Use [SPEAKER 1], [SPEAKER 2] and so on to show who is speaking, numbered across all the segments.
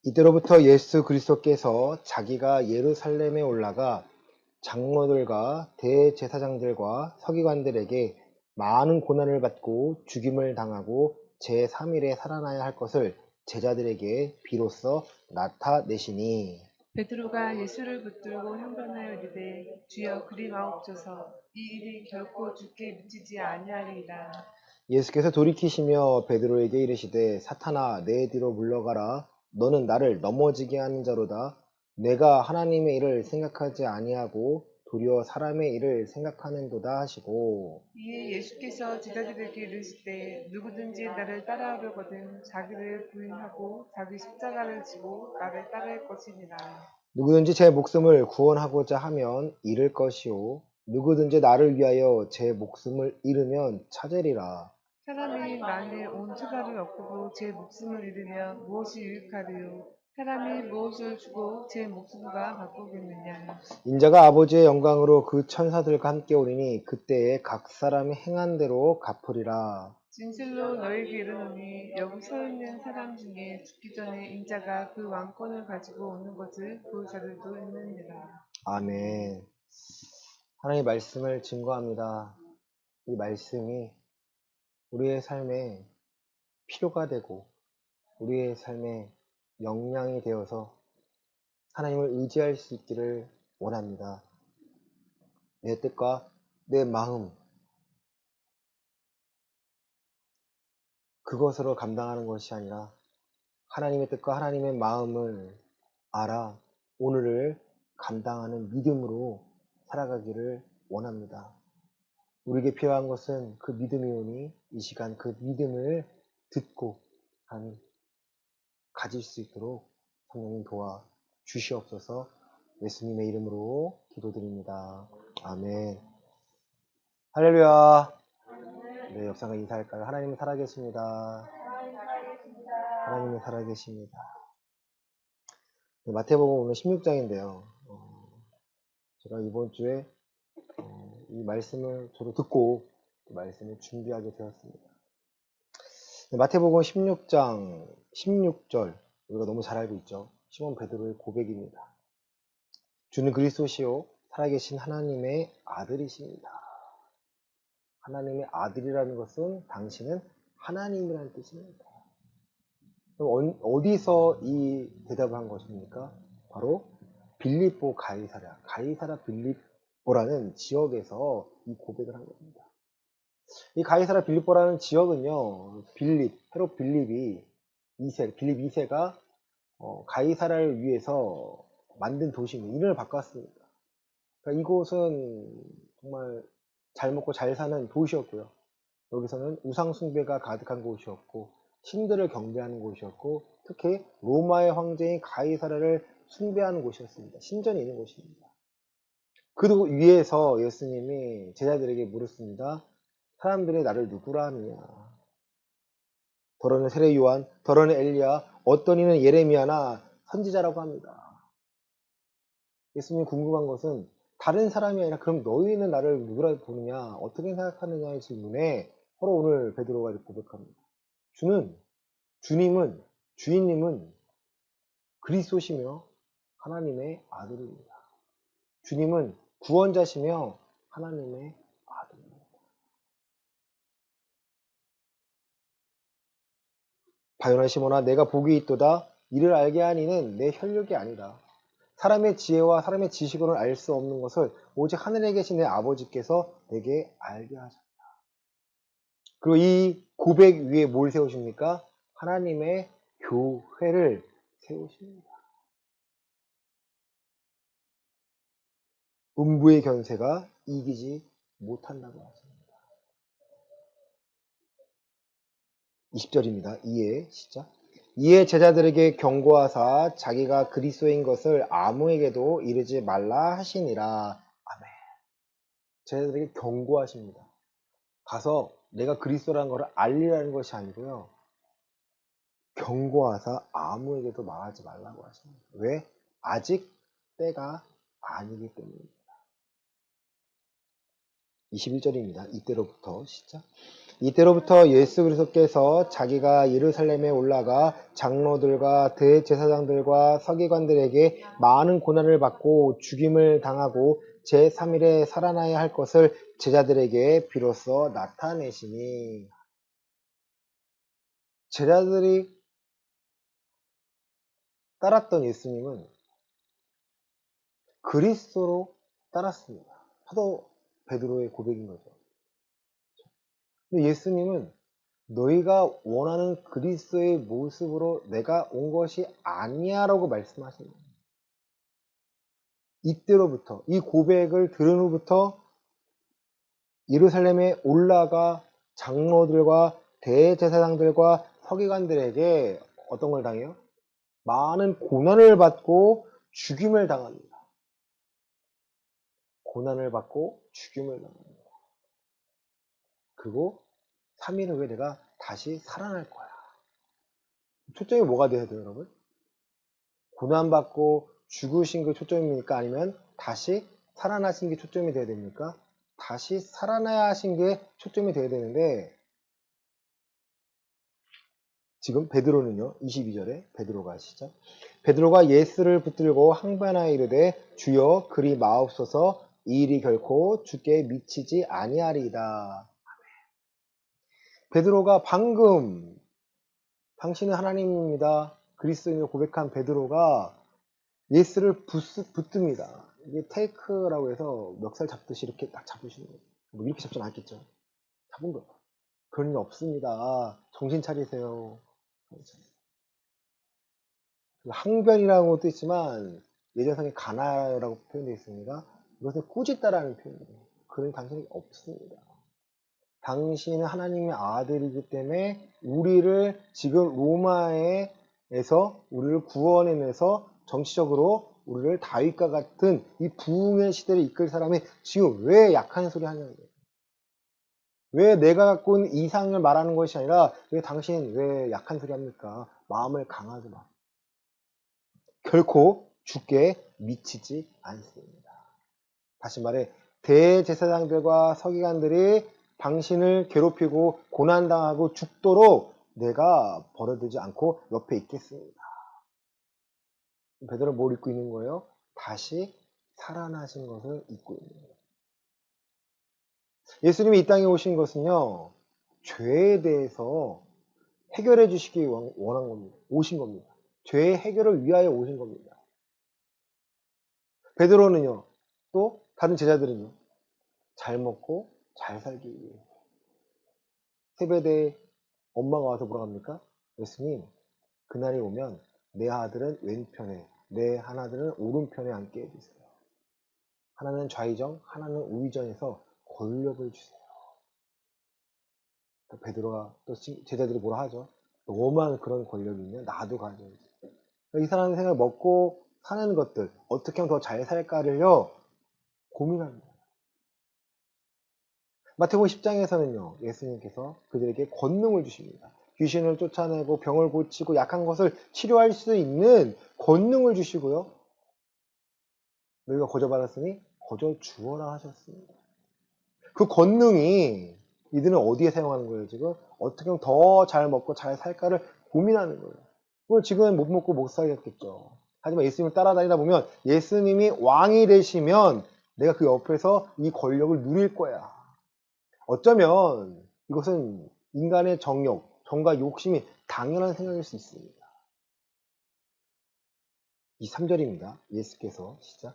[SPEAKER 1] 이때로부터 예수 그리스도께서 자기가 예루살렘에 올라가 장로들과 대제사장들과 서기관들에게 많은 고난을 받고 죽임을 당하고 제3일에 살아나야 할 것을 제자들에게 비로소 나타내시니.
[SPEAKER 2] 베드로가 예수를 붙들고 형변하여 이르되 주여 그리 마옵소서 이 일이 결코 주께 미치지 아니하리이다.
[SPEAKER 1] 예수께서 돌이키시며 베드로에게 이르시되 사탄아 내 뒤로 물러가라. 너는 나를 넘어지게 하는 자로다. 내가 하나님의 일을 생각하지 아니하고 도리어 사람의 일을 생각하는도다 하시고.
[SPEAKER 2] 이에 예수께서 제자들에게 이르시되 누구든지 나를 따라오려거든 자기를 부인하고 자기 십자가를 지고 나를 따를 것이니라.
[SPEAKER 1] 누구든지 제 목숨을 구원하고자 하면 잃을 것이요 누구든지 나를 위하여 제 목숨을 잃으면 찾으리라.
[SPEAKER 2] 사람이 만일 온 천하를 얻고도 제 목숨을 잃으면 무엇이 유익하리요? 사람이 무엇을 주고 제 목숨과 바꾸겠느냐?
[SPEAKER 1] 인자가 아버지의 영광으로 그 천사들과 함께 오리니 그때에 각 사람이 행한 대로 갚으리라.
[SPEAKER 2] 진실로 너에게 이르노니 여기 서 있는 사람 중에 죽기 전에 인자가 그 왕권을 가지고 오는 것을 볼 자들도 있느니라.
[SPEAKER 1] 아멘. 하나님의 말씀을 증거합니다. 이 말씀이 우리의 삶에 필요가 되고 우리의 삶에 역량이 되어서 하나님을 의지할 수 있기를 원합니다. 내 뜻과 내 마음, 그것으로 감당하는 것이 아니라 하나님의 뜻과 하나님의 마음을 알아 오늘을 감당하는 믿음으로 살아가기를 원합니다. 우리에게 필요한 것은 그 믿음이오니 이 시간 그 믿음을 듣고 가질 수 있도록 성령님 도와 주시옵소서. 예수님의 이름으로 기도드립니다. 아멘. 할렐루야. 네, 옆상과 인사할까요? 하나님은 살아계십니다. 하나님은 살아계십니다. 네, 마태복음 오늘 16장인데요. 제가 이번 주에 이 말씀을 저도 듣고 그 말씀을 준비하게 되었습니다. 네, 마태복음 16장 16절 우리가 너무 잘 알고 있죠. 시몬 베드로의 고백입니다. 주는 그리스도시요 살아계신 하나님의 아들이십니다. 하나님의 아들이라는 것은 당신은 하나님이라는 뜻입니다. 그럼 어디서 이 대답을 한 것입니까? 바로 빌립보 가이사라 빌립보라는 지역에서 이 고백을 한 겁니다. 이 가이사라 빌립보라는 지역은요, 헤롯 빌립 2세가 가이사라를 위해서 만든 도시입니다. 이름을 바꿨습니다. 그러니까 이곳은 정말 잘 먹고 잘 사는 도시였고요. 여기서는 우상 숭배가 가득한 곳이었고 신들을 경배하는 곳이었고 특히 로마의 황제인 가이사라를 숭배하는 곳이었습니다. 신전이 있는 곳입니다. 그 위에서 예수님이 제자들에게 물었습니다. 사람들이 나를 누구라 하느냐? 더러는 세례 요한, 더러는 엘리야, 어떤 이는 예레미야나 선지자라고 합니다. 예수님이 궁금한 것은 다른 사람이 아니라 그럼 너희는 나를 누구라 보느냐, 어떻게 생각하느냐의 질문에 바로 오늘 베드로가 이렇게 고백합니다. 주님은 그리스도시며 하나님의 아들입니다. 주님은 구원자시며 하나님의 아들입니다. 바요나 시몬아 내가 복이 있도다. 이를 알게 하니는 내 혈육이 아니다. 사람의 지혜와 사람의 지식으로는 알 수 없는 것을 오직 하늘에 계신 내 아버지께서 내게 알게 하셨다. 그리고 이 고백 위에 뭘 세우십니까? 하나님의 교회를 세우십니다. 음부의 견세가 이기지 못한다고 하십니다. 20절입니다. 이에 제자들에게 경고하사 자기가 그리스도인 것을 아무에게도 이르지 말라 하시니라. 아멘. 제자들에게 경고하십니다. 가서 내가 그리스도라는 것을 알리라는 것이 아니고요. 경고하사 아무에게도 말하지 말라고 하십니다. 왜? 아직 때가 아니기 때문입니다. 21절입니다. 이때로부터 시작. 이때로부터 예수 그리스도께서 자기가 예루살렘에 올라가 장로들과 대제사장들과 서기관들에게 많은 고난을 받고 죽임을 당하고 제3일에 살아나야 할 것을 제자들에게 비로소 나타내시니. 제자들이 따랐던 예수님은 그리스도로 따랐습니다. 사도 베드로의 고백인 거죠. 근데 예수님은 너희가 원하는 그리스도의 모습으로 내가 온 것이 아니야 라고 말씀하십니다. 이때로부터 이 고백을 들은 후부터 예루살렘에 올라가 장로들과 대제사장들과 서기관들에게 어떤 걸 당해요? 많은 고난을 받고 죽임을 당합니다. 고난을 받고 죽임을 당합니다. 그리고 3일 후에 내가 다시 살아날 거야. 초점이 뭐가 돼야 돼요, 여러분? 고난받고 죽으신 게 초점입니까? 아니면 다시 살아나신 게 초점이 돼야 됩니까? 다시 살아나야 하신 게 초점이 돼야 되는데, 지금 베드로는요, 22절에 베드로가 시작. 베드로가 예수를 붙들고 항변하여 이르되 주여 그리 마옵소서, 이 일이 결코 주께 미치지 아니하리이다. 베드로가 방금 당신은 하나님입니다, 그리스도인을 고백한 베드로가 예스를 붙듭니다. 이게 테이크라고 해서 멱살 잡듯이 이렇게 딱 잡으시는 거예요. 뭐 이렇게 잡진 않겠죠. 잡은 거예요. 그런 일 없습니다. 정신 차리세요. 항변이라는 것도 있지만 예전성에 가나라고 표현되어 있습니다. 이것은 꾸짖다라는 표현이에요. 그런 당신이 없습니다. 당신은 하나님의 아들이기 때문에 우리를 지금 로마에서 우리를 구원해내서 정치적으로 우리를 다윗과 같은 이 부흥의 시대를 이끌 사람이 지금 왜 약한 소리 하냐는 거예요. 왜 내가 갖고 있는 이상을 말하는 것이 아니라 왜 당신 왜 약한 소리 합니까? 마음을 강하게 마. 결코 죽게 미치지 않습니다. 다시 말해 대제사장들과 서기관들이 당신을 괴롭히고 고난당하고 죽도록 내가 버려두지 않고 옆에 있겠습니다. 베드로는 뭘 잊고 있는 거예요? 다시 살아나신 것을 잊고 있는 거예요. 예수님이 이 땅에 오신 것은요, 죄에 대해서 해결해 주시기 원한 겁니다. 오신 겁니다. 죄의 해결을 위하여 오신 겁니다. 베드로는요, 또 다른 제자들은요, 잘 먹고 잘 살기 위해. 세베대의 엄마가 와서 뭐라 합니까? 예수님, 그날이 오면 내 아들은 왼편에, 내 하나들은 오른편에 앉게 해주세요. 하나는 좌의정, 하나는 우의정에서 권력을 주세요. 베드로가 또 제자들이 뭐라 하죠? 너만 그런 권력이 있냐? 나도 가져야지. 이 사람의 생각을 먹고 사는 것들, 어떻게 하면 더 잘 살까를요, 고민합니다. 마태복음 10장에서는요, 예수님께서 그들에게 권능을 주십니다. 귀신을 쫓아내고 병을 고치고 약한 것을 치료할 수 있는 권능을 주시고요. 너희가 거저 받았으니 거저 주어라 하셨습니다. 그 권능이 이들은 어디에 사용하는 거예요, 지금? 어떻게 하면 더 잘 먹고 잘 살까를 고민하는 거예요. 그걸 지금 못 먹고 못 살겠겠죠. 하지만 예수님을 따라다니다 보면 예수님이 왕이 되시면 내가 그 옆에서 이 권력을 누릴 거야. 어쩌면 이것은 인간의 정과 욕심이 당연한 생각일 수 있습니다. 이 3절입니다. 예수께서 시작.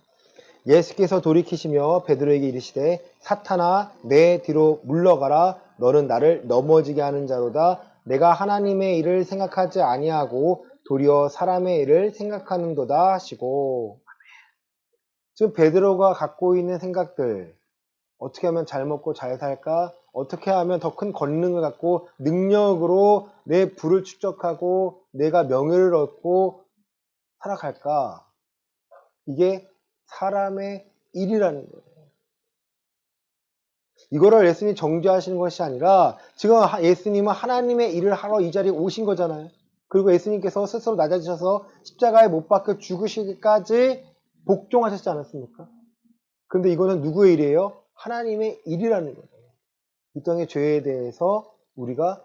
[SPEAKER 1] 예수께서 돌이키시며 베드로에게 이르시되 사탄아 내 뒤로 물러가라, 너는 나를 넘어지게 하는 자로다. 내가 하나님의 일을 생각하지 아니하고 도리어 사람의 일을 생각하는도다 하시고. 지금 베드로가 갖고 있는 생각들, 어떻게 하면 잘 먹고 잘 살까? 어떻게 하면 더 큰 권능을 갖고 능력으로 내 부를 축적하고 내가 명예를 얻고 살아갈까? 이게 사람의 일이라는 거예요. 이거를 예수님이 정죄하시는 것이 아니라 지금 예수님은 하나님의 일을 하러 이 자리에 오신 거잖아요. 그리고 예수님께서 스스로 낮아지셔서 십자가에 못 박혀 죽으시기까지 복종하셨지 않았습니까? 근데 이거는 누구의 일이에요? 하나님의 일이라는 거예요. 이 땅의 죄에 대해서 우리가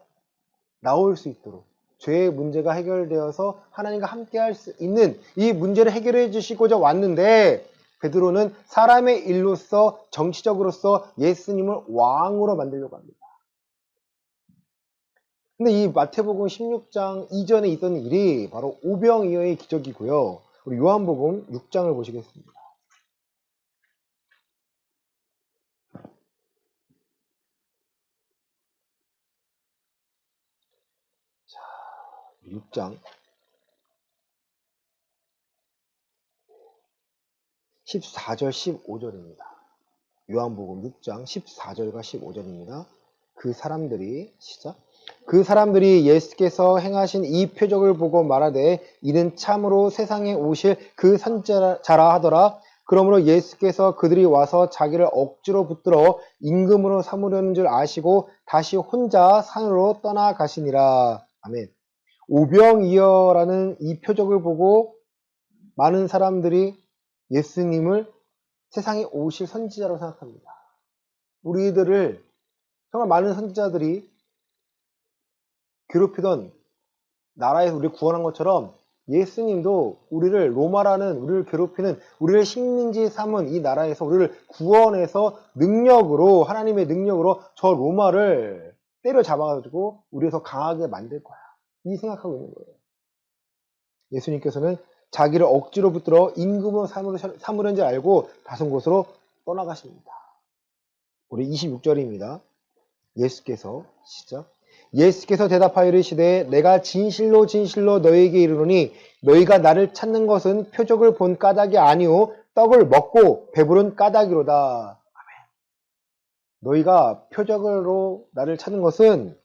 [SPEAKER 1] 나올 수 있도록 죄의 문제가 해결되어서 하나님과 함께 할 수 있는 이 문제를 해결해 주시고자 왔는데 베드로는 사람의 일로서 정치적으로서 예수님을 왕으로 만들려고 합니다. 근데 이 마태복음 16장 이전에 있던 일이 바로 오병이어의 기적이고요. 우리 요한복음 6장을 보시겠습니다. 자, 6장 14절 15절입니다. 요한복음 6장 14절과 15절입니다. 그 사람들이 시작. 그 사람들이 예수께서 행하신 이 표적을 보고 말하되 이는 참으로 세상에 오실 그 선지자라 하더라. 그러므로 예수께서 그들이 와서 자기를 억지로 붙들어 임금으로 삼으려는 줄 아시고 다시 혼자 산으로 떠나가시니라. 아멘. 오병이어라는 이 표적을 보고 많은 사람들이 예수님을 세상에 오실 선지자로 생각합니다. 우리들을 정말 많은 선지자들이 괴롭히던 나라에서 우리를 구원한 것처럼 예수님도 우리를 로마라는 우리를 괴롭히는 우리를 식민지 삼은 이 나라에서 우리를 구원해서 능력으로 하나님의 능력으로 저 로마를 때려잡아가지고 우리에서 강하게 만들 거야. 이 생각하고 있는 거예요. 예수님께서는 자기를 억지로 붙들어 임금으로 삼으려는 줄 알고 다른 곳으로 떠나가십니다. 우리 26절입니다. 예수께서 시작. 예수께서 대답하여 이르시되 내가 진실로 진실로 너희에게 이르노니 너희가 나를 찾는 것은 표적을 본 까닭이 아니오 떡을 먹고 배부른 까닭이로다. 아멘. 너희가 표적으로 나를 찾는 것은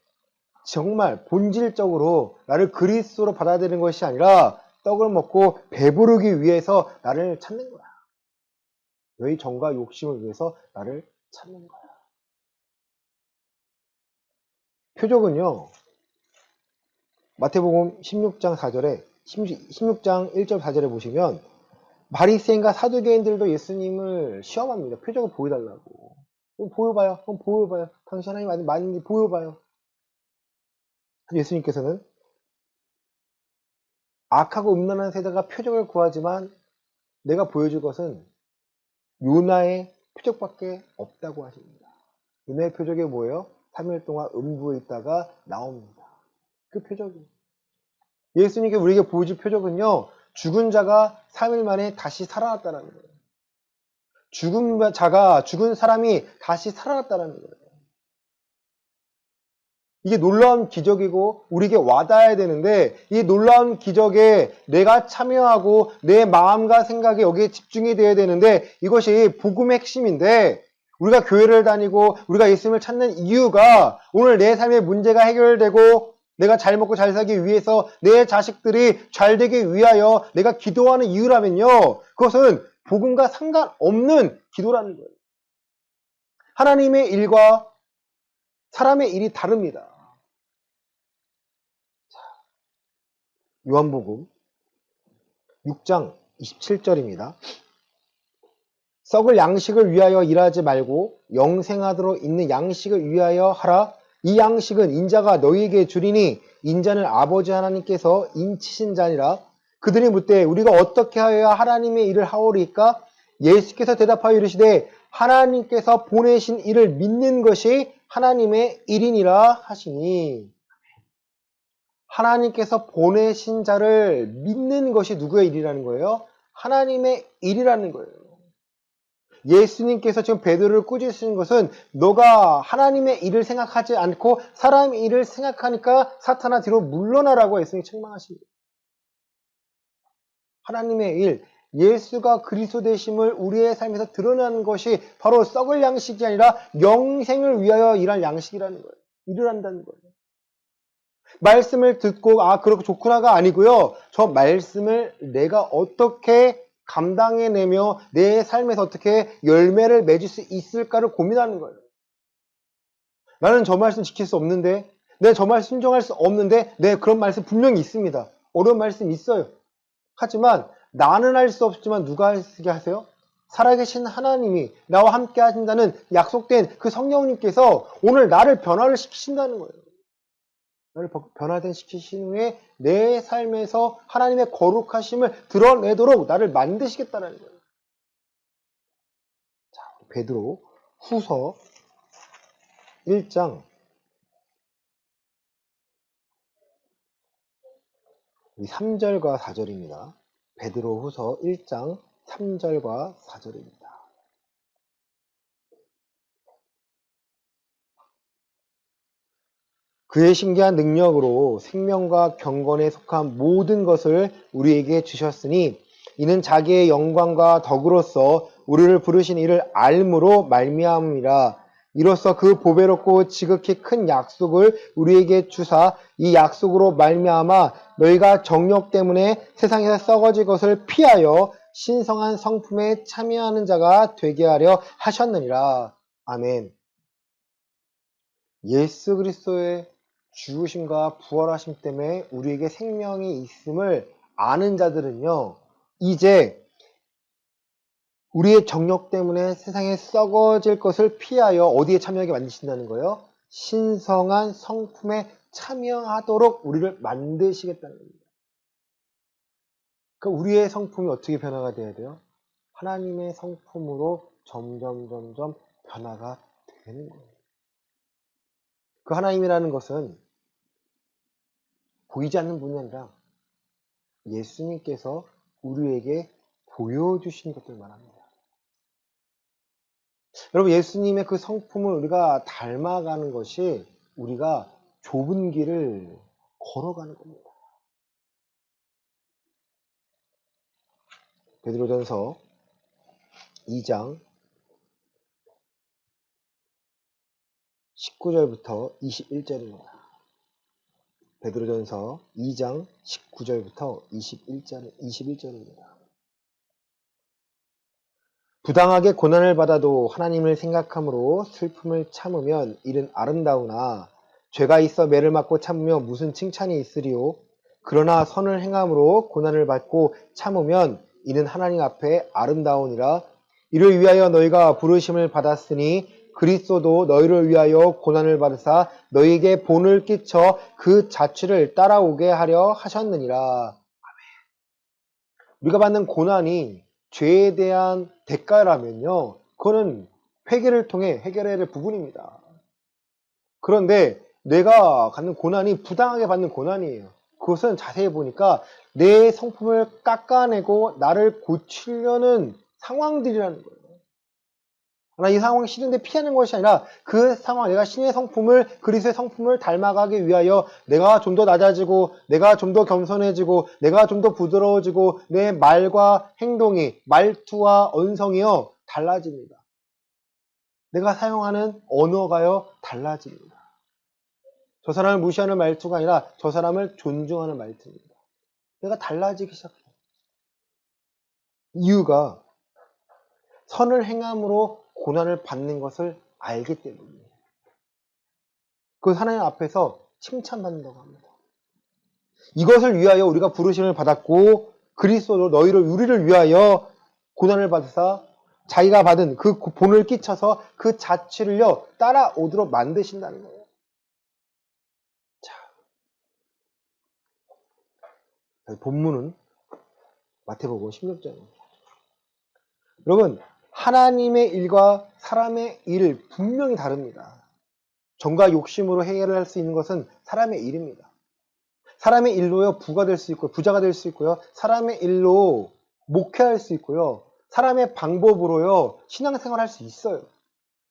[SPEAKER 1] 정말 본질적으로 나를 그리스도로 받아들이는 것이 아니라 떡을 먹고 배부르기 위해서 나를 찾는 거야. 너희 정과 욕심을 위해서 나를 찾는 거야. 표적은요. 마태복음 16장 4절에 16장 1절 4절에 보시면 바리새인과 사두개인들도 예수님을 시험합니다. 표적을 보여달라고. 보여봐요. 그럼 보여봐요. 당신 하나님 맞는지 보여봐요. 예수님께서는 악하고 음란한 세대가 표적을 구하지만 내가 보여줄 것은 요나의 표적밖에 없다고 하십니다. 요나의 표적이 뭐예요? 3일 동안 음부에 있다가 나옵니다. 그 표적이. 예수님께 우리에게 보여줄 표적은요. 죽은 자가 3일 만에 다시 살아났다는 거예요. 죽은 사람이 다시 살아났다는 거예요. 이게 놀라운 기적이고 우리에게 와닿아야 되는데 이 놀라운 기적에 내가 참여하고 내 마음과 생각이 여기에 집중이 되어야 되는데 이것이 복음의 핵심인데 우리가 교회를 다니고 우리가 예수님을 찾는 이유가 오늘 내 삶의 문제가 해결되고 내가 잘 먹고 잘 살기 위해서 내 자식들이 잘 되기 위하여 내가 기도하는 이유라면요. 그것은 복음과 상관없는 기도라는 거예요. 하나님의 일과 사람의 일이 다릅니다. 요한복음 6장 27절입니다. 썩을 양식을 위하여 일하지 말고 영생하도록 있는 양식을 위하여 하라. 이 양식은 인자가 너희에게 주리니 인자는 아버지 하나님께서 인치신 자니라. 그들이 묻되 우리가 어떻게 하여야 하나님의 일을 하오리까? 예수께서 대답하여 이르시되 하나님께서 보내신 일을 믿는 것이 하나님의 일이니라 하시니. 하나님께서 보내신 자를 믿는 것이 누구의 일이라는 거예요? 하나님의 일이라는 거예요. 예수님께서 지금 베드로를 꾸짖으신 것은 너가 하나님의 일을 생각하지 않고 사람의 일을 생각하니까 사탄아 뒤로 물러나라고 예수님이 책망하십니다. 하나님의 일, 예수가 그리스도 되심을 우리의 삶에서 드러나는 것이 바로 썩을 양식이 아니라 영생을 위하여 일할 양식이라는 거예요. 일을 한다는 거예요. 말씀을 듣고 그렇게 좋구나가 아니고요. 저 말씀을 내가 어떻게 감당해내며 내 삶에서 어떻게 열매를 맺을 수 있을까를 고민하는 거예요. 나는 저 말씀 지킬 수 없는데 내가 저 말씀 순종할 수 없는데 네, 그런 말씀 분명히 있습니다. 어려운 말씀 있어요. 하지만 나는 할 수 없지만 누가 할 수 있게 하세요? 살아계신 하나님이 나와 함께 하신다는 약속된 그 성령님께서 오늘 나를 변화를 시키신다는 거예요. 나를 변화된 시키신 후에 내 삶에서 하나님의 거룩하심을 드러내도록 나를 만드시겠다는 거예요. 자, 베드로 후서 1장 3절과 4절입니다. 베드로 후서 1장 3절과 4절입니다. 그의 신기한 능력으로 생명과 경건에 속한 모든 것을 우리에게 주셨으니 이는 자기의 영광과 덕으로서 우리를 부르신 이를 알므로 말미암음이라. 이로써 그 보배롭고 지극히 큰 약속을 우리에게 주사 이 약속으로 말미암아 너희가 정욕 때문에 세상에서 썩어질 것을 피하여 신성한 성품에 참여하는 자가 되게 하려 하셨느니라. 아멘. 예수 그리스도의 죽으심과 부활하심 때문에 우리에게 생명이 있음을 아는 자들은요, 이제 우리의 정욕 때문에 세상에 썩어질 것을 피하여 어디에 참여하게 만드신다는 거예요? 신성한 성품에 참여하도록 우리를 만드시겠다는 겁니다. 그러니까 우리의 성품이 어떻게 변화가 돼야 돼요? 하나님의 성품으로 점점 변화가 되는 거예요. 그 하나님이라는 것은 보이지 않는 분이 아니라 예수님께서 우리에게 보여주신 것들 말합니다. 여러분, 예수님의 그 성품을 우리가 닮아가는 것이 우리가 좁은 길을 걸어가는 겁니다. 베드로전서 2장 19절부터 21절입니다. 베드로전서 2장 19절부터 21절입니다. 부당하게 고난을 받아도 하나님을 생각함으로 슬픔을 참으면 이는 아름다우나 죄가 있어 매를 맞고 참으면 무슨 칭찬이 있으리요. 그러나 선을 행함으로 고난을 받고 참으면 이는 하나님 앞에 아름다우니라. 이를 위하여 너희가 부르심을 받았으니 그리스도도 너희를 위하여 고난을 받으사 너희에게 본을 끼쳐 그 자취를 따라오게 하려 하셨느니라. 우리가 받는 고난이 죄에 대한 대가라면요, 그거는 회개를 통해 해결해야 될 부분입니다. 그런데 내가 갖는 고난이 부당하게 받는 고난이에요. 그것은 자세히 보니까 내 성품을 깎아내고 나를 고치려는 상황들이라는 거예요. 그러나 이 상황이 싫은데 피하는 것이 아니라 그 상황, 내가 신의 성품을, 그리스도의 성품을 닮아가기 위하여 내가 좀 더 낮아지고, 내가 좀 더 겸손해지고, 내가 좀 더 부드러워지고, 내 말과 행동이, 말투와 언성이요, 달라집니다. 내가 사용하는 언어가요, 달라집니다. 저 사람을 무시하는 말투가 아니라 저 사람을 존중하는 말투입니다. 내가 달라지기 시작해요. 이유가 선을 행함으로 고난을 받는 것을 알기 때문이에요. 그 하나님 앞에서 칭찬받는다고 합니다. 이것을 위하여 우리가 부르심을 받았고 그리스도로 우리를 위하여 고난을 받으사 자기가 받은 그 본을 끼쳐서 그 자취를요 따라오도록 만드신다는 거예요. 자, 본문은 마태복음 16장입니다. 여러분, 하나님의 일과 사람의 일을 분명히 다릅니다. 정과 욕심으로 해결을 할 수 있는 것은 사람의 일입니다. 사람의 일로요 부가 될 수 있고요, 부자가 될 수 있고요, 사람의 일로 목회할 수 있고요, 사람의 방법으로요 신앙생활할 수 있어요.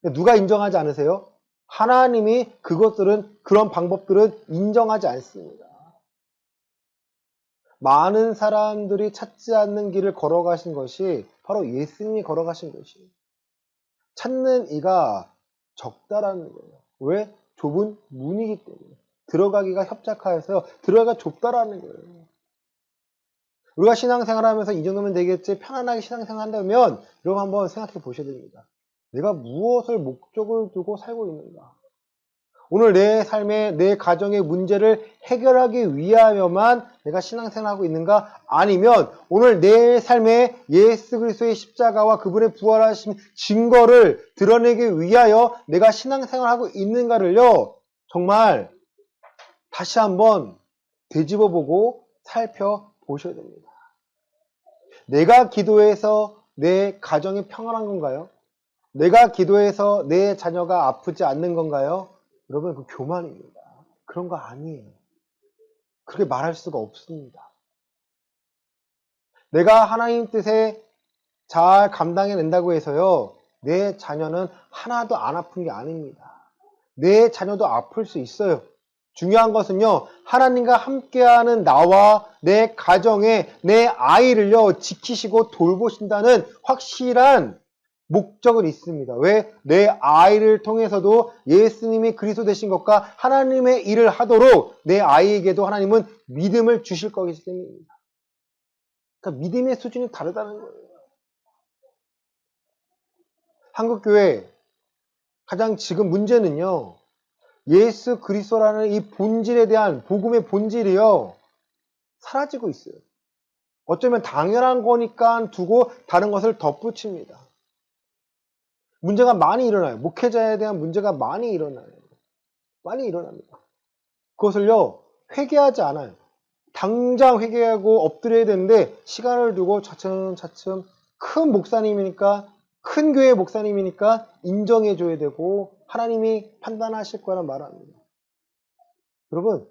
[SPEAKER 1] 누가 인정하지 않으세요? 하나님이 그런 방법들은 인정하지 않습니다. 많은 사람들이 찾지 않는 길을 걸어가신 것이 바로 예수님이 걸어가신 것이에요. 찾는 이가 적다라는 거예요. 왜? 좁은 문이기 때문에. 들어가기가 협착하여서 들어가기가 좁다라는 거예요. 우리가 신앙생활 하면서 이 정도면 되겠지, 편안하게 신앙생활 한다면 여러분 한번 생각해 보셔야 됩니다. 내가 무엇을 목적을 두고 살고 있는가? 오늘 내 삶의, 내 가정의 문제를 해결하기 위하여만 내가 신앙생활하고 있는가? 아니면 오늘 내 삶에 예수 그리스도의 십자가와 그분의 부활하신 증거를 드러내기 위하여 내가 신앙생활하고 있는가를요, 정말 다시 한번 되짚어보고 살펴보셔야 됩니다. 내가 기도해서 내 가정이 평안한 건가요? 내가 기도해서 내 자녀가 아프지 않는 건가요? 여러분, 그 교만입니다. 그런 거 아니에요. 그렇게 말할 수가 없습니다. 내가 하나님 뜻에 잘 감당해낸다고 해서요, 내 자녀는 하나도 안 아픈 게 아닙니다. 내 자녀도 아플 수 있어요. 중요한 것은요, 하나님과 함께하는 나와 내 가정에 내 아이를요, 지키시고 돌보신다는 확실한 목적은 있습니다. 왜? 내 아이를 통해서도 예수님이 그리스도 되신 것과 하나님의 일을 하도록 내 아이에게도 하나님은 믿음을 주실 거기 때문입니다. 그러니까 믿음의 수준이 다르다는 거예요. 한국교회 가장 지금 문제는요, 예수 그리스도라는 이 본질에 대한 복음의 본질이요, 사라지고 있어요. 어쩌면 당연한 거니까 두고 다른 것을 덧붙입니다. 문제가 많이 일어나요. 목회자에 대한 문제가 많이 일어나요. 많이 일어납니다. 그것을요, 회개하지 않아요. 당장 회개하고 엎드려야 되는데 시간을 두고 차츰차츰 큰 목사님이니까, 큰 교회 목사님이니까 인정해줘야 되고 하나님이 판단하실 거란 말합니다. 여러분,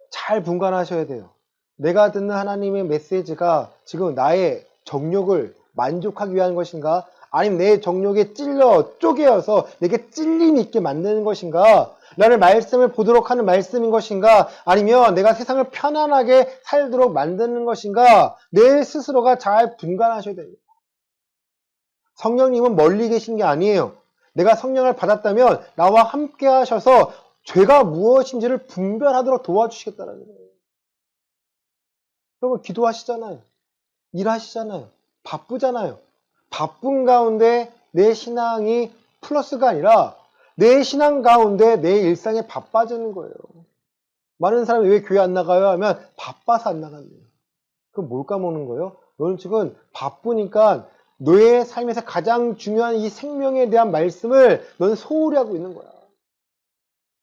[SPEAKER 1] 잘 분간하셔야 돼요. 내가 듣는 하나님의 메시지가 지금 나의 정욕을 만족하기 위한 것인가? 아니면 내 정욕에 찔려 쪼개어서 내게 찔림 있게 만드는 것인가? 나를 말씀을 보도록 하는 말씀인 것인가? 아니면 내가 세상을 편안하게 살도록 만드는 것인가? 내 스스로가 잘 분간하셔야 됩니다. 성령님은 멀리 계신 게 아니에요. 내가 성령을 받았다면 나와 함께 하셔서 죄가 무엇인지를 분별하도록 도와주시겠다는 거예요. 여러분, 기도하시잖아요. 일하시잖아요. 바쁘잖아요. 바쁜 가운데 내 신앙이 플러스가 아니라 내 신앙 가운데 내 일상에 바빠지는 거예요. 많은 사람이 왜 교회 안 나가요? 하면 바빠서 안 나간대요. 그럼 뭘 까먹는 거예요? 너는 지금 바쁘니까 너의 삶에서 가장 중요한 이 생명에 대한 말씀을 너는 소홀히 하고 있는 거야.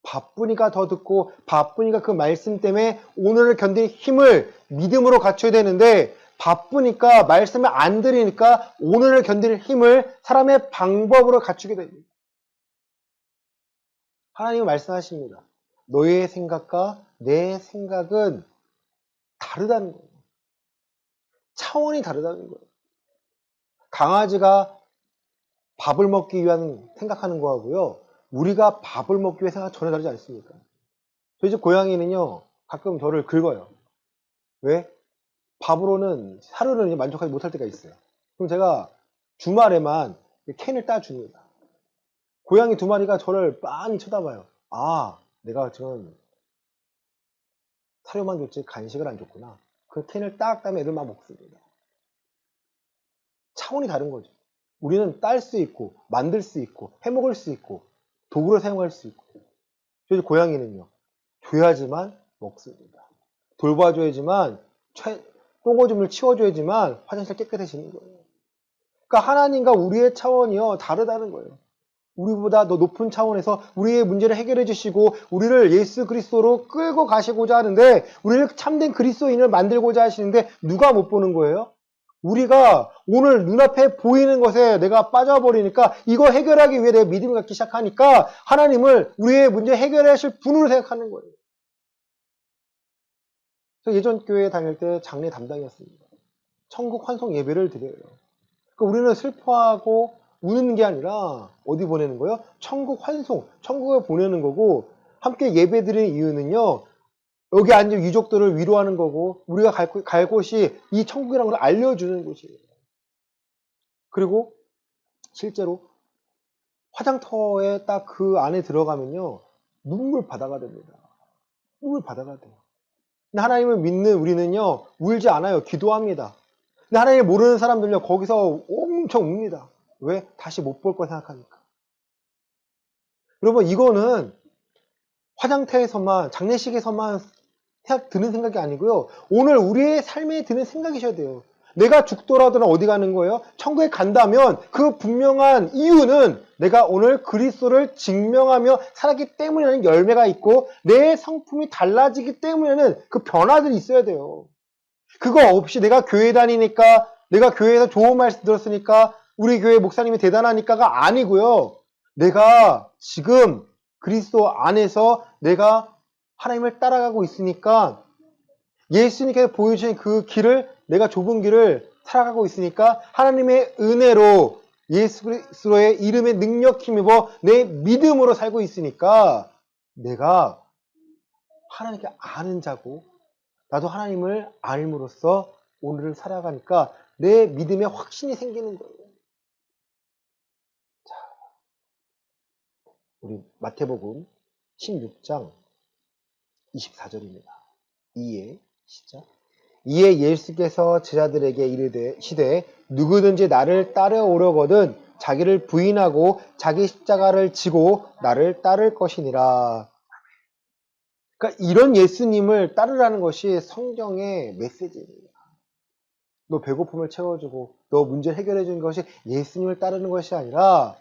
[SPEAKER 1] 바쁘니까 더 듣고 바쁘니까 그 말씀 때문에 오늘을 견딜 힘을 믿음으로 갖춰야 되는데 바쁘니까 말씀을 안 들으니까 오늘을 견딜 힘을 사람의 방법으로 갖추게 됩니다. 하나님은 말씀하십니다. 너의 생각과 내 생각은 다르다는 거예요. 차원이 다르다는 거예요. 강아지가 밥을 먹기 위한 생각하는 거하고요, 우리가 밥을 먹기 위해 생각 전혀 다르지 않습니까? 저희 집 고양이는요, 가끔 저를 긁어요. 왜? 밥으로는 하루는 만족하지 못할 때가 있어요. 그럼 제가 주말에만 캔을 따줍니다. 고양이 두 마리가 저를 빤히 쳐다봐요. 아, 내가 지금 사료만 줬지 간식을 안 줬구나. 그 캔을 딱 따면 애들 막 먹습니다. 차원이 다른 거죠. 우리는 딸 수 있고 만들 수 있고 해먹을 수 있고 도구를 사용할 수 있고, 저희 고양이는요, 줘야지만 먹습니다. 돌봐줘야지만, 똥오줌을 치워줘야지만 화장실 깨끗해지는 거예요. 그러니까 하나님과 우리의 차원이요, 다르다는 거예요. 우리보다 더 높은 차원에서 우리의 문제를 해결해 주시고 우리를 예수 그리스도로 끌고 가시고자 하는데, 우리를 참된 그리스도인을 만들고자 하시는데 누가 못 보는 거예요? 우리가 오늘 눈앞에 보이는 것에 내가 빠져버리니까, 이거 해결하기 위해 내가 믿음을 갖기 시작하니까 하나님을 우리의 문제 해결해 하실 분으로 생각하는 거예요. 저 예전 교회 다닐 때 장례 담당이었습니다. 천국 환송 예배를 드려요. 그러니까 우리는 슬퍼하고 우는 게 아니라 어디 보내는 거예요? 천국 환송, 천국에 보내는 거고, 함께 예배 드리는 이유는요, 여기 앉은 유족들을 위로하는 거고, 우리가 갈 곳이 이 천국이라는 걸 알려주는 곳이에요. 그리고 실제로 화장터에 딱 그 안에 들어가면요, 눈물 바다가 됩니다. 눈물 바다가 돼요. 근데 하나님을 믿는 우리는요, 울지 않아요. 기도합니다. 근데 하나님을 모르는 사람들요, 거기서 엄청 웁니다. 왜? 다시 못 볼 걸 생각하니까. 여러분, 이거는 화장터에서만, 장례식에서만 드는 생각이 아니고요. 오늘 우리의 삶에 드는 생각이셔야 돼요. 내가 죽더라도 어디 가는 거예요? 천국에 간다면 그 분명한 이유는 내가 오늘 그리스도를 증명하며 살았기 때문이라는 열매가 있고 내 성품이 달라지기 때문에는 그 변화들이 있어야 돼요. 그거 없이 내가 교회 다니니까, 내가 교회에서 좋은 말씀 들었으니까, 우리 교회 목사님이 대단하니까가 아니고요. 내가 지금 그리스도 안에서 내가 하나님을 따라가고 있으니까 예수님께서 보여주신 그 길을, 내가 좁은 길을 살아가고 있으니까 하나님의 은혜로 예수 그리스도의 이름에 능력 힘입어 내 믿음으로 살고 있으니까 내가 하나님께 아는 자고 나도 하나님을 알므로써 오늘을 살아가니까 내 믿음에 확신이 생기는 거예요. 자, 우리 마태복음 16장 24절입니다. 이에 시작. 이에 예수께서 제자들에게 이르시되 누구든지 나를 따라오려거든 자기를 부인하고 자기 십자가를 지고 나를 따를 것이니라. 그러니까 이런 예수님을 따르라는 것이 성경의 메시지입니다. 너 배고픔을 채워주고 너 문제를 해결해 주는 것이 예수님을 따르는 것이 아니라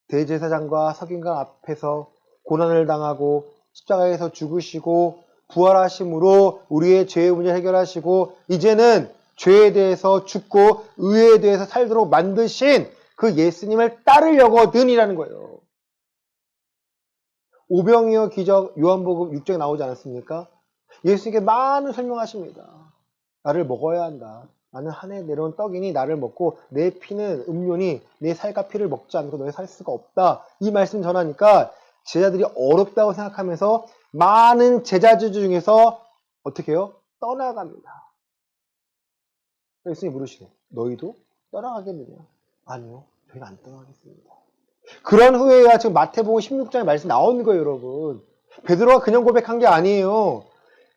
[SPEAKER 1] 대제사장과 서기관 앞에서 고난을 당하고 십자가에서 죽으시고 부활하심으로 우리의 죄의 문제를 해결하시고 이제는 죄에 대해서 죽고 의에 대해서 살도록 만드신 그 예수님을 따르려거든이라는 거예요. 오병이어 기적 요한복음 6장에 나오지 않았습니까? 예수님께 많은 설명하십니다. 나를 먹어야 한다. 나는 하늘에 내려온 떡이니 나를 먹고 내 피는 음료니 내 살과 피를 먹지 않고 너희 살 수가 없다. 이 말씀 전하니까 제자들이 어렵다고 생각하면서 많은 제자들 중에서 어떻게 해요? 떠나갑니다. 예수님이 물으시네. 너희도 떠나가겠느냐? 아니요. 저희가 안 떠나겠습니다. 그런 후에야 지금 마태복음 16장에 말씀 나오는 거예요, 여러분. 베드로가 그냥 고백한 게 아니에요.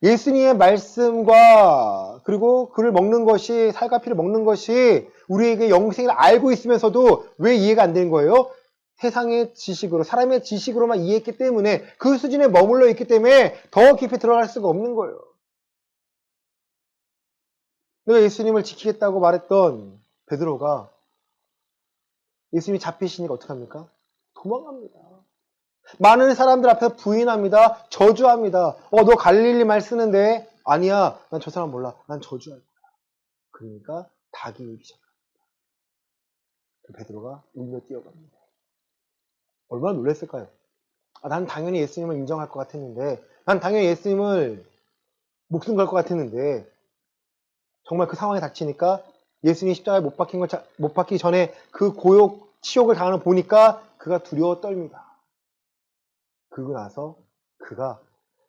[SPEAKER 1] 예수님의 말씀과 그리고 그를 먹는 것이 살과 피를 먹는 것이 우리에게 영생을 알고 있으면서도 왜 이해가 안 되는 거예요? 세상의 지식으로 사람의 지식으로만 이해했기 때문에 그 수준에 머물러 있기 때문에 더 깊이 들어갈 수가 없는 거예요. 내가 예수님을 지키겠다고 말했던 베드로가 예수님이 잡히시니까 어떡합니까? 도망갑니다. 많은 사람들 앞에서 부인합니다. 저주합니다. 너 갈릴리 말 쓰는데 아니야. 난 저 사람 몰라. 난 저주할 거야. 그러니까 닭이 울기 시작합니다. 베드로가 울며 뛰어갑니다. 얼마나 놀랐을까요? 난 당연히 예수님을 인정할 것 같았는데 난 당연히 예수님을 목숨 걸 것 같았는데 정말 그 상황에 닥치니까 예수님이 십자가에 못 박히기 전에 그 고욕, 치욕을 당하는 거 보니까 그가 두려워 떨립니다. 그러고 나서 그가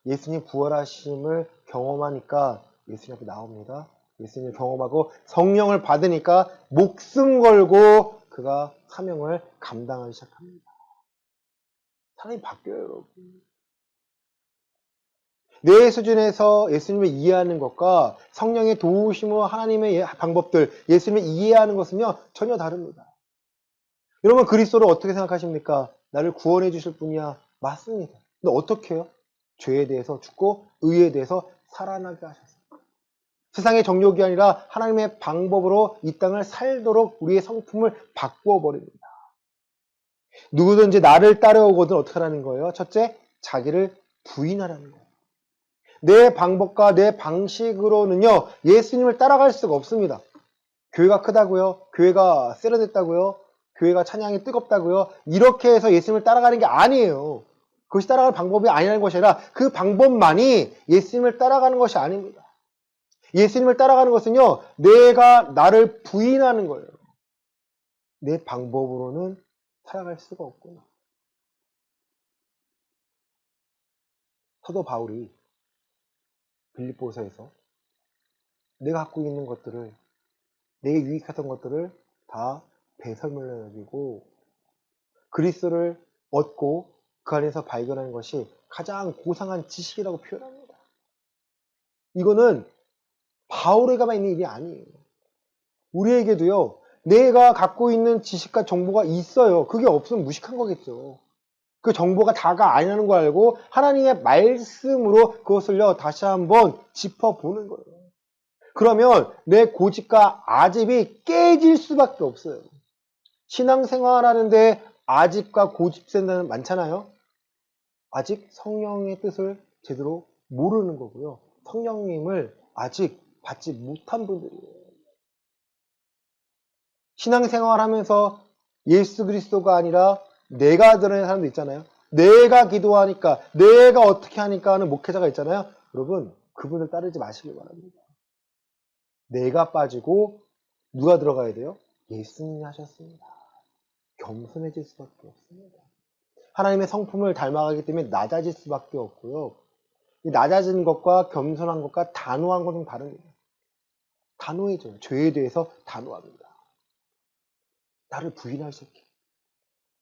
[SPEAKER 1] 예수님 부활하심을 경험하니까 예수님 앞에 나옵니다. 예수님을 경험하고 성령을 받으니까 목숨 걸고 그가 사명을 감당하기 시작합니다. 사람이 바뀌어요, 여러분. 내 수준에서 예수님을 이해하는 것과 성령의 도우심으로 하나님의 방법들, 예수님을 이해하는 것은요, 전혀 다릅니다. 여러분, 그리스도를 어떻게 생각하십니까? 나를 구원해 주실 분이야. 맞습니다. 근데 어떻게 해요? 죄에 대해서 죽고 의에 대해서 살아나게 하셨어요. 세상의 정욕이 아니라 하나님의 방법으로 이 땅을 살도록 우리의 성품을 바꾸어 버립니다. 누구든지 나를 따라오거든 어떻게 하라는 거예요? 첫째, 자기를 부인하라는 거예요. 내 방법과 내 방식으로는요, 예수님을 따라갈 수가 없습니다. 교회가 크다고요? 교회가 세련됐다고요? 교회가 찬양이 뜨겁다고요? 이렇게 해서 예수님을 따라가는 게 아니에요. 그것이 따라갈 방법이 아니라는 것이 아니라 그 방법만이 예수님을 따라가는 것이 아닙니다. 예수님을 따라가는 것은요, 내가 나를 부인하는 거예요. 내 방법으로는 살아갈 수가 없구나. 사도 바울이 빌립보서에서 내가 갖고 있는 것들을, 내게 유익했던 것들을 다 배설물로 여기고 그리스도를 얻고 그 안에서 발견하는 것이 가장 고상한 지식이라고 표현합니다. 이거는 바울에게만 있는 일이 아니에요. 우리에게도요, 내가 갖고 있는 지식과 정보가 있어요. 그게 없으면 무식한 거겠죠. 그 정보가 다가 아니라는 걸 알고 하나님의 말씀으로 그것을요 다시 한번 짚어보는 거예요. 그러면 내 고집과 아집이 깨질 수밖에 없어요. 신앙생활 하는데 아집과 고집 생각은 많잖아요. 아직 성령의 뜻을 제대로 모르는 거고요. 성령님을 아직 받지 못한 분들이에요. 신앙생활 하면서 예수 그리스도가 아니라 내가 드러내는 사람도 있잖아요. 내가 기도하니까, 내가 어떻게 하니까 하는 목회자가 있잖아요. 여러분, 그분을 따르지 마시길 바랍니다. 내가 빠지고 누가 들어가야 돼요? 예수님이 하셨습니다. 겸손해질 수밖에 없습니다. 하나님의 성품을 닮아가기 때문에 낮아질 수밖에 없고요. 이 낮아진 것과 겸손한 것과 단호한 것은 다릅니다. 단호해져요. 죄에 대해서 단호합니다. 나를 부인할 수 있게.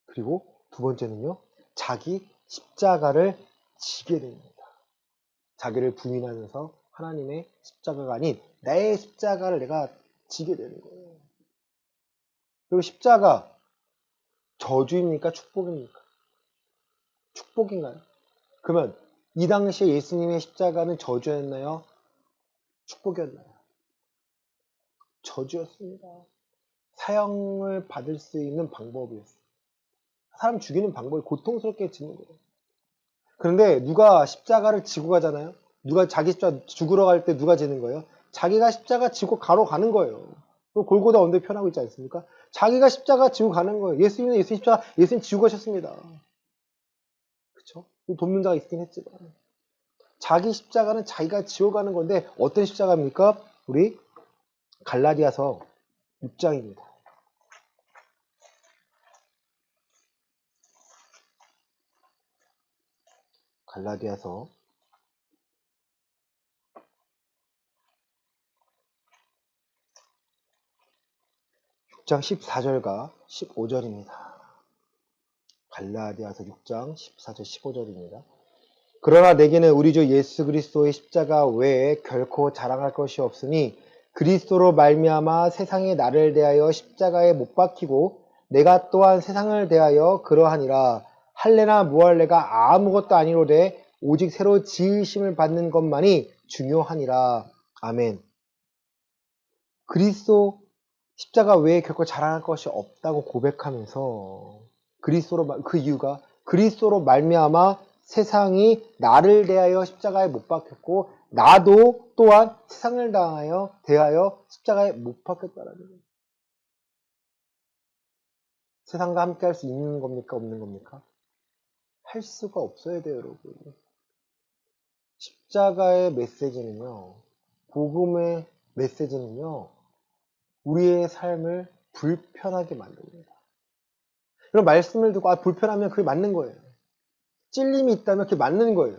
[SPEAKER 1] 그리고 두 번째는요. 자기 십자가를 지게 됩니다. 자기를 부인하면서 하나님의 십자가가 아닌 나의 십자가를 내가 지게 되는 거예요. 그리고 십자가 저주입니까? 축복입니까? 축복인가요? 그러면 이 당시에 예수님의 십자가는 저주였나요? 축복이었나요? 저주였습니다. 사형을 받을 수 있는 방법이었어요. 사람 죽이는 방법이 고통스럽게 짓는 거예요. 그런데 누가 십자가를 지고 가잖아요. 누가 자기 십자가 죽으러 갈 때 누가 지는 거예요? 자기가 십자가 지고 가러 가는 거예요. 골고다 언덕에 편하고 있지 않습니까? 자기가 십자가 지고 가는 거예요. 예수님은 예수님 십자가 예수님 지고 가셨습니다. 그렇죠? 돕는 자가 있긴 했지만 자기 십자가는 자기가 지어가는 건데 어떤 십자가입니까? 우리 갈라디아서 6장입니다. 갈라디아서 6장 14절과 15절입니다. 갈라디아서 6장 14절 15절입니다. 그러나 내게는 우리 주 예수 그리스도의 십자가 외에 결코 자랑할 것이 없으니 그리스도로 말미암아 세상이 나를 대하여 십자가에 못 박히고 내가 또한 세상을 대하여 그러하니라. 할례나 무할례가 아무것도 아니로되 오직 새로 지으심을 받는 것만이 중요하니라. 아멘. 그리스도 십자가 외에 결코 자랑할 것이 없다고 고백하면서 그 이유가 그리스도로 말미암아 세상이 나를 대하여 십자가에 못 박혔고 나도 또한 세상을 대하여 십자가에 못 박혔다라는 거예요. 세상과 함께 할 수 있는 겁니까? 없는 겁니까? 할 수가 없어야 돼요, 여러분. 십자가의 메시지는요, 복음의 메시지는요, 우리의 삶을 불편하게 만듭니다. 이런 말씀을 듣고 불편하면 그게 맞는 거예요. 찔림이 있다면 그게 맞는 거예요.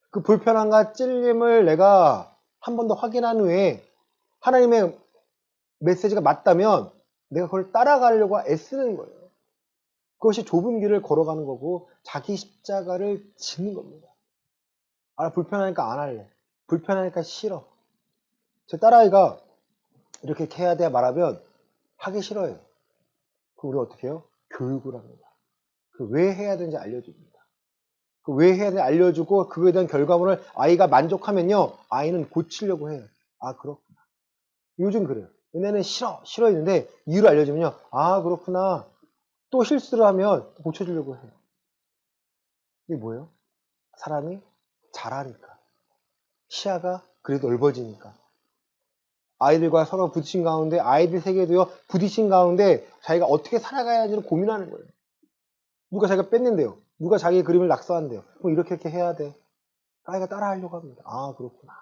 [SPEAKER 1] 그 불편함과 찔림을 내가 한 번 더 확인한 후에 하나님의 메시지가 맞다면 내가 그걸 따라가려고 애쓰는 거예요. 그것이 좁은 길을 걸어가는 거고 자기 십자가를 지는 겁니다. 불편하니까 안 할래. 불편하니까 싫어. 제 딸아이가 이렇게 해야 돼 말하면 하기 싫어요. 그럼 우리 어떻게 해요? 교육을 합니다. 그 왜 해야 되는지 알려줍니다. 그 왜 해야 되는지 알려주고 그거에 대한 결과물을 아이가 만족하면요. 아이는 고치려고 해요. 그렇구나. 요즘 그래요. 얘네는 싫어 했는데 이유를 알려주면요. 그렇구나. 또 실수를 하면 고쳐주려고 해요. 이게 뭐예요? 사람이 잘하니까. 시야가 그래도 넓어지니까. 아이들과 서로 부딪힌 가운데 아이들 세계도요. 부딪힌 가운데 자기가 어떻게 살아가야 하는지를 고민하는 거예요. 누가 자기가 뺐는데요. 누가 자기의 그림을 낙서한대요. 그럼 이렇게 해야 돼. 아이가 따라하려고 합니다. 그렇구나.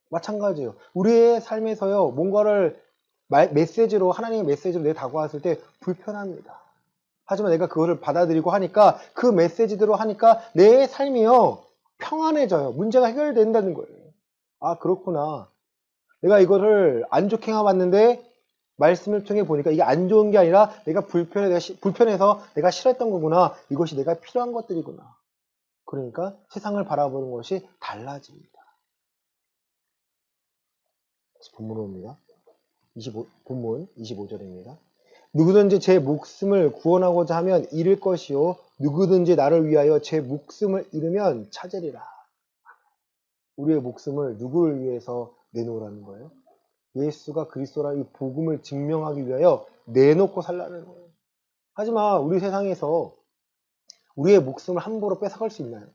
[SPEAKER 1] 마찬가지예요. 우리의 삶에서요. 뭔가를 메시지로 하나님의 메시지로 내 다가왔을 때 불편합니다. 하지만 내가 그거를 받아들이고 하니까 그 메시지대로 하니까 내 삶이요. 평안해져요. 문제가 해결된다는 거예요. 그렇구나. 내가 이거를 안 좋게 해봤는데 말씀을 통해 보니까 이게 안 좋은 게 아니라 내가 불편해서 내가 싫었던 거구나. 이것이 내가 필요한 것들이구나. 그러니까 세상을 바라보는 것이 달라집니다. 본문으로 옵니다. 본문 25절입니다. 누구든지 제 목숨을 구원하고자 하면 잃을 것이요 누구든지 나를 위하여 제 목숨을 잃으면 찾으리라. 우리의 목숨을 누구를 위해서 내놓으라는 거예요? 예수가 그리스도라는 이 복음을 증명하기 위하여 내놓고 살라는 거예요. 하지만 우리 세상에서 우리의 목숨을 함부로 뺏어갈 수 있나요?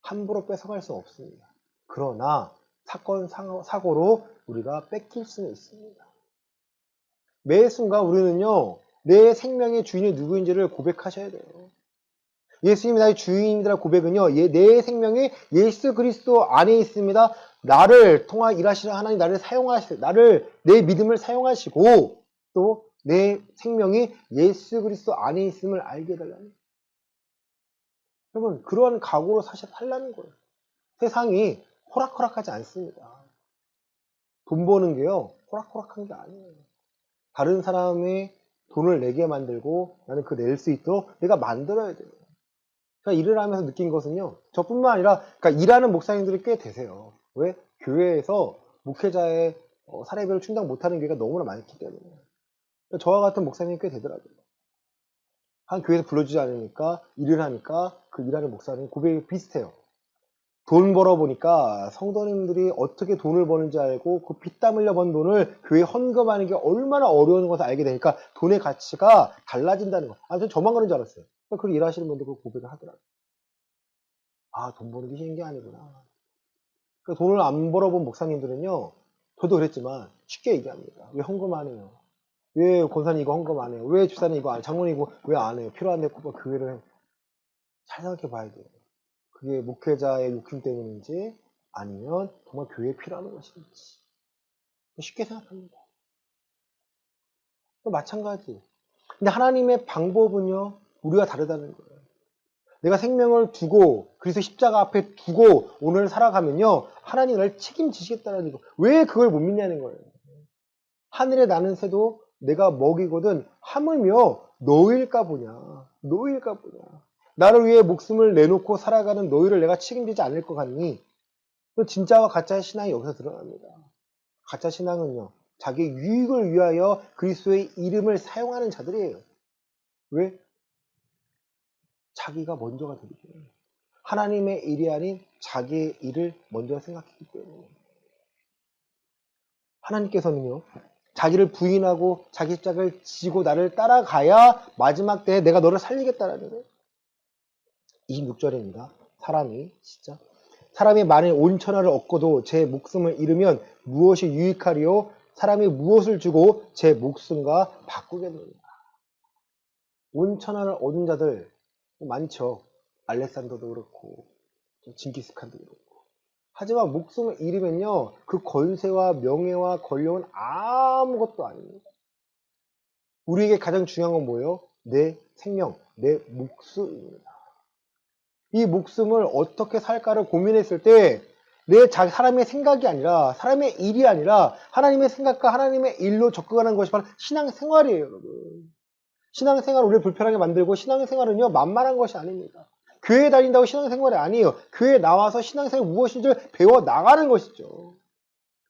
[SPEAKER 1] 함부로 뺏어갈 수 없습니다. 그러나 사건 사고로 우리가 뺏길 수는 있습니다. 매 순간 우리는요, 내 생명의 주인이 누구인지를 고백하셔야 돼요. 예수님이 나의 주인이라는 고백은요, 내 생명이 예수 그리스도 안에 있습니다. 나를 통하 일하시는 하나님, 나를 내 믿음을 사용하시고, 또 내 생명이 예수 그리스도 안에 있음을 알게 해달라는. 여러분, 그러한 각오로 살라는 거예요. 세상이 호락호락하지 않습니다. 돈 버는 게요, 호락호락한 게 아니에요. 다른 사람의 돈을 내게 만들고 나는 그거 낼 수 있도록 내가 만들어야 돼요. 제가 일을 하면서 느낀 것은요, 저뿐만 아니라, 그러니까 일하는 목사님들이 꽤 되세요. 왜? 교회에서 목회자의 사례비를 충당 못하는 교회가 너무나 많기 때문에. 저와 같은 목사님이 꽤 되더라고요. 한 교회에서 불러주지 않으니까, 일을 하니까 그 일하는 목사님 고백이 비슷해요. 돈 벌어보니까 성도님들이 어떻게 돈을 버는지 알고 그 피땀 흘려 번 돈을 교회에 헌금하는 게 얼마나 어려운 것을 알게 되니까 돈의 가치가 달라진다는 거. 전 저만 그런 줄 알았어요. 그걸 일하시는 분들 그 고백을 하더라고요. 아, 돈 버는 게 쉬운 게 아니구나. 돈을 안 벌어본 목사님들은요, 저도 그랬지만 쉽게 얘기합니다. 왜 헌금 안 해요? 왜 권사님 이거 헌금 안 해요? 왜 집사님 이거 안, 장모님 이거 왜 안 해요? 필요한데 그 교회를 잘 생각해 봐야 돼요. 그게 목회자의 욕심 때문인지 아니면 정말 교회에 필요한 것인지 쉽게 생각합니다. 마찬가지. 근데 하나님의 방법은요, 우리가 다르다는 거예요. 내가 생명을 두고 그리스도 십자가 앞에 두고 오늘 살아가면요, 하나님 나를 책임지시겠다는 거. 왜 그걸 못 믿냐는 거예요. 하늘에 나는 새도 내가 먹이거든 하물며 너희일까 보냐. 나를 위해 목숨을 내놓고 살아가는 너희를 내가 책임지지 않을 것 같니? 진짜와 가짜의 신앙이 여기서 드러납니다. 가짜 신앙은요, 자기 유익을 위하여 그리스도의 이름을 사용하는 자들이에요. 왜? 자기가 먼저가 되기 때문에. 하나님의 일이 아닌 자기의 일을 먼저 생각했기 때문에. 하나님께서는요, 자기를 부인하고 자기 십자가를 지고 나를 따라가야 마지막 때에 내가 너를 살리겠다라는 거예요. 26절입니다. 사람이 만일 온 천하를 얻고도 제 목숨을 잃으면 무엇이 유익하리요? 사람이 무엇을 주고 제 목숨과 바꾸겠느냐. 온 천하를 얻은 자들 많죠. 알렉산더도 그렇고 징기스칸도 그렇고. 하지만 목숨을 잃으면요, 그 권세와 명예와 권력은 아무것도 아닙니다. 우리에게 가장 중요한 건 뭐예요? 내 생명, 내 목숨입니다. 이 목숨을 어떻게 살까를 고민했을 때 사람의 생각이 아니라, 사람의 일이 아니라 하나님의 생각과 하나님의 일로 접근하는 것이 바로 신앙생활이에요, 여러분. 신앙생활을 우리를 불편하게 만들고, 신앙생활은요, 만만한 것이 아닙니다. 교회 다닌다고 신앙생활이 아니에요. 교회에 나와서 신앙생활이 무엇인지를 배워나가는 것이죠.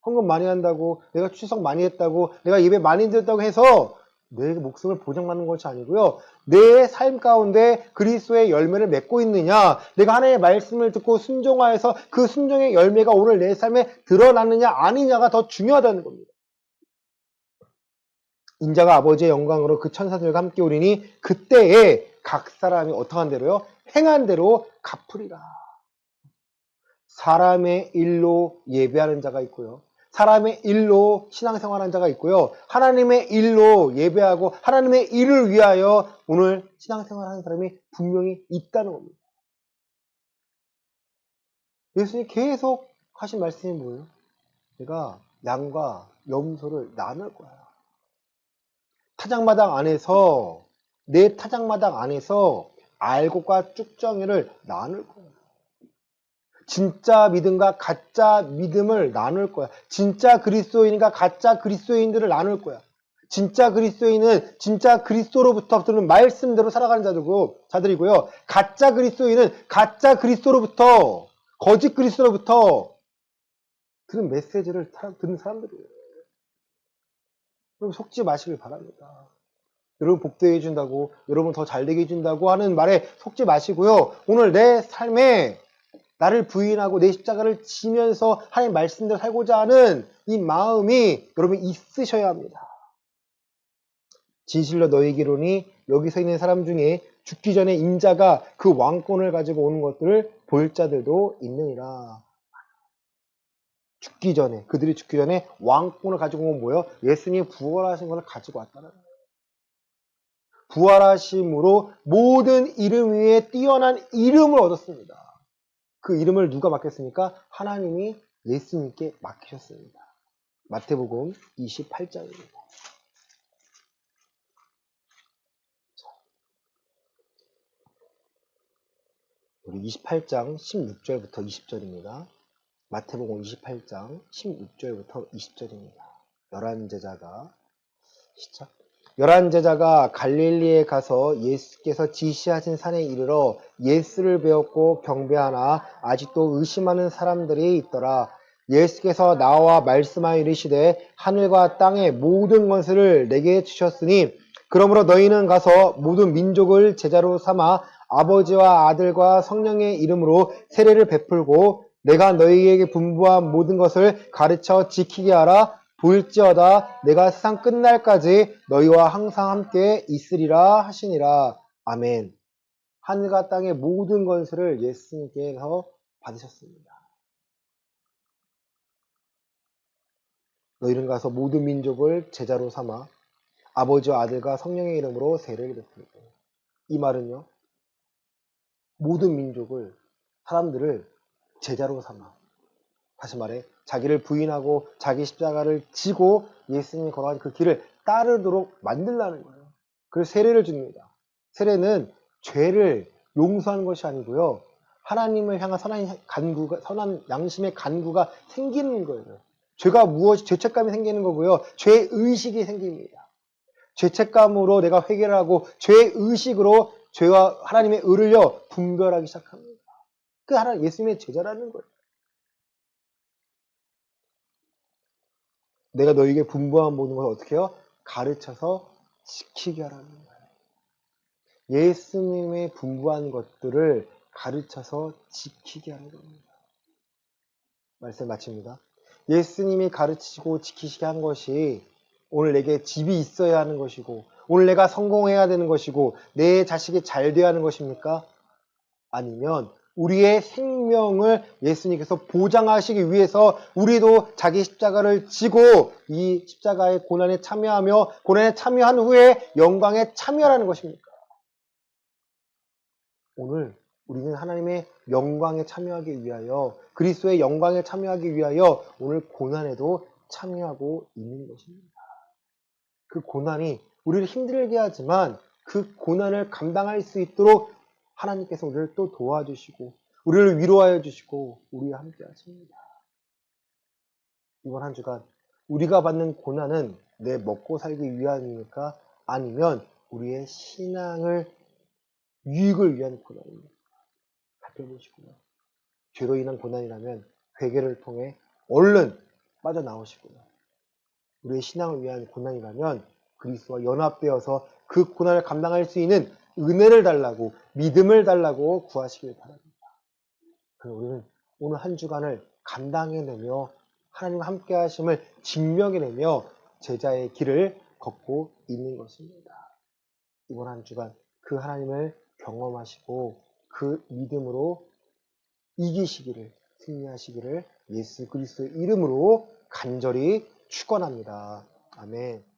[SPEAKER 1] 헌금 많이 한다고, 내가 추석 많이 했다고, 내가 예배 많이 드렸다고 해서 내 목숨을 보장받는 것이 아니고요. 내 삶 가운데 그리스도의 열매를 맺고 있느냐, 내가 하나님의 말씀을 듣고 순종하여서 그 순종의 열매가 오늘 내 삶에 드러나느냐 아니냐가 더 중요하다는 겁니다. 인자가 아버지의 영광으로 그 천사들과 함께 오리니 그때에 각 사람이 어떠한 대로요? 행한 대로 갚으리라. 사람의 일로 예배하는 자가 있고요. 사람의 일로 신앙생활하는 자가 있고요. 하나님의 일로 예배하고 하나님의 일을 위하여 오늘 신앙생활하는 사람이 분명히 있다는 겁니다. 예수님이 계속 하신 말씀이 뭐예요? 내가 양과 염소를 나눌 거야. 내 타작마당 안에서 알곡과 쭉정이를 나눌 거야. 진짜 믿음과 가짜 믿음을 나눌 거야. 진짜 그리스도인과 가짜 그리스도인들을 나눌 거야. 진짜 그리스도인은 진짜 그리스도로부터 들은 말씀대로 살아가는 자들이고요. 가짜 그리스도인은 가짜 그리스도로부터, 거짓 그리스도로부터 들은 메시지를 듣는 사람들이에요. 그럼 속지 마시길 바랍니다. 여러분 복되게 해준다고, 여러분 더 잘되게 해준다고 하는 말에 속지 마시고요. 오늘 내 삶에 나를 부인하고 내 십자가를 지면서 하나님 말씀대로 살고자 하는 이 마음이 여러분 있으셔야 합니다. 진실로 너희에게로니 여기 서 있는 사람 중에 죽기 전에 인자가 그 왕권을 가지고 오는 것들을 볼 자들도 있느니라. 죽기 전에, 그들이 죽기 전에 왕권을 가지고 온 뭐예요? 예수님이 부활하신 것을 가지고 왔다는 거예요. 부활하심으로 모든 이름 위에 뛰어난 이름을 얻었습니다. 그 이름을 누가 맡겼습니까? 하나님이 예수님께 맡기셨습니다. 마태복음 28장입니다. 우리 28장 16절부터 20절입니다. 마태복음 28장 16절부터 20절입니다. 11제자가 시작. 11제자가 갈릴리에 가서 예수께서 지시하신 산에 이르러 예수를 배웠고 경배하나 아직도 의심하는 사람들이 있더라. 예수께서 나와 말씀하여 이르시되 하늘과 땅의 모든 것을 내게 주셨으니 그러므로 너희는 가서 모든 민족을 제자로 삼아 아버지와 아들과 성령의 이름으로 세례를 베풀고 내가 너희에게 분부한 모든 것을 가르쳐 지키게 하라. 볼지어다 내가 세상 끝날까지 너희와 항상 함께 있으리라 하시니라. 아멘. 하늘과 땅의 모든 권세를 예수님께서 받으셨습니다. 너희는 가서 모든 민족을 제자로 삼아 아버지와 아들과 성령의 이름으로 세례를 베풀고. 이 말은요, 모든 민족을, 사람들을 제자로 삼아, 다시 말해 자기를 부인하고 자기 십자가를 지고 예수님이 걸어간 그 길을 따르도록 만들라는 거예요. 그래서 세례를 줍니다. 세례는 죄를 용서하는 것이 아니고요, 하나님을 향한 선한 양심의 간구가 생기는 거예요. 죄가 무엇이, 죄책감이 생기는 거고요, 죄의식이 생깁니다. 죄책감으로 내가 회개를 하고 죄의식으로 죄와 하나님의 의를요 분별하기 시작합니다. 그 하나님 예수님의 제자라는 거예요. 내가 너희에게 분부한 모든 것을 어떻게 해요? 가르쳐서 지키게 하라는 거예요. 예수님의 분부한 것들을 가르쳐서 지키게 하는 겁니다. 말씀 마칩니다. 예수님이 가르치고 지키시게 한 것이 오늘 내게 집이 있어야 하는 것이고 오늘 내가 성공해야 되는 것이고 내 자식이 잘 돼야 하는 것입니까? 아니면 우리의 생명을 예수님께서 보장하시기 위해서 우리도 자기 십자가를 지고 이 십자가의 고난에 참여하며 고난에 참여한 후에 영광에 참여하라는 것입니까? 오늘 우리는 하나님의 영광에 참여하기 위하여 그리스도의 영광에 참여하기 위하여 오늘 고난에도 참여하고 있는 것입니다. 그 고난이 우리를 힘들게 하지만 그 고난을 감당할 수 있도록 하나님께서 우리를 또 도와주시고 우리를 위로하여 주시고 우리와 함께 하십니다. 이번 한 주간 우리가 받는 고난은 내 먹고 살기 위함입니까? 아니면 우리의 신앙을 유익을 위한 고난입니까? 살펴보시고요. 죄로 인한 고난이라면 회개를 통해 얼른 빠져나오시고요. 우리의 신앙을 위한 고난이라면 그리스도와 연합되어서 그 고난을 감당할 수 있는 은혜를 달라고 믿음을 달라고 구하시길 바랍니다. 그럼 우리는 오늘 한 주간을 감당해내며 하나님과 함께 하심을 증명해내며 제자의 길을 걷고 있는 것입니다. 이번 한 주간 그 하나님을 경험하시고 그 믿음으로 이기시기를, 승리하시기를 예수 그리스도의 이름으로 간절히 축원합니다. 아멘.